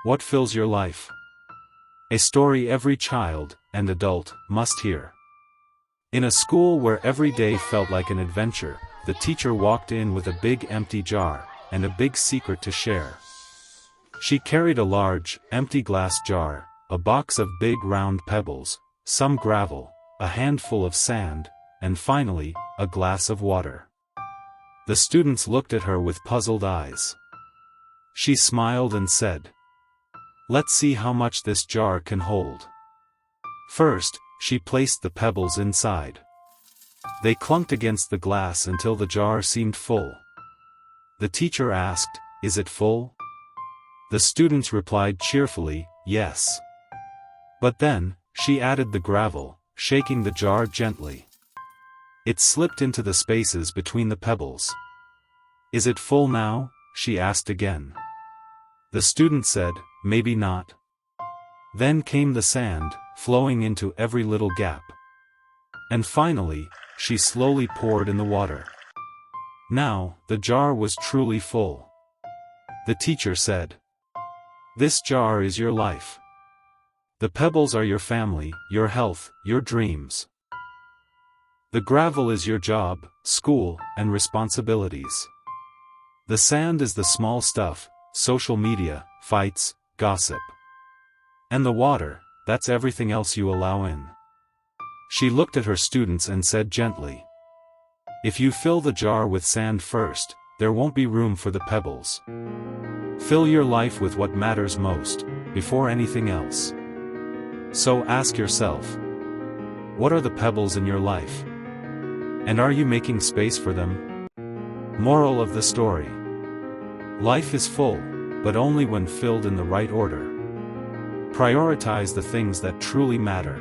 What fills your life? A story every child and adult must hear. In a school where every day felt like an adventure, the teacher walked in with a big empty jar, and a big secret to share. She carried a large, empty glass jar, a box of big round pebbles, some gravel, a handful of sand, and finally, a glass of water. The students looked at her with puzzled eyes. She smiled and said, "Let's see how much this jar can hold." First, she placed the pebbles inside. They clunked against the glass until the jar seemed full. The teacher asked, "Is it full?" The students replied cheerfully, "Yes." But then, she added the gravel, shaking the jar gently. It slipped into the spaces between the pebbles. "Is it full now?" she asked again. The student said, "Maybe not." Then came the sand, flowing into every little gap. And finally, she slowly poured in the water. Now, the jar was truly full. The teacher said, "This jar is your life. The pebbles are your family, your health, your dreams. The gravel is your job, school, and responsibilities. The sand is the small stuff, social media, fights, gossip. And the water, that's everything else you allow in." She looked at her students and said gently, "If you fill the jar with sand first, there won't be room for the pebbles. Fill your life with what matters most, before anything else. So ask yourself, what are the pebbles in your life? And are you making space for them?" Moral of the story: life is full, but only when filled in the right order. Prioritize the things that truly matter.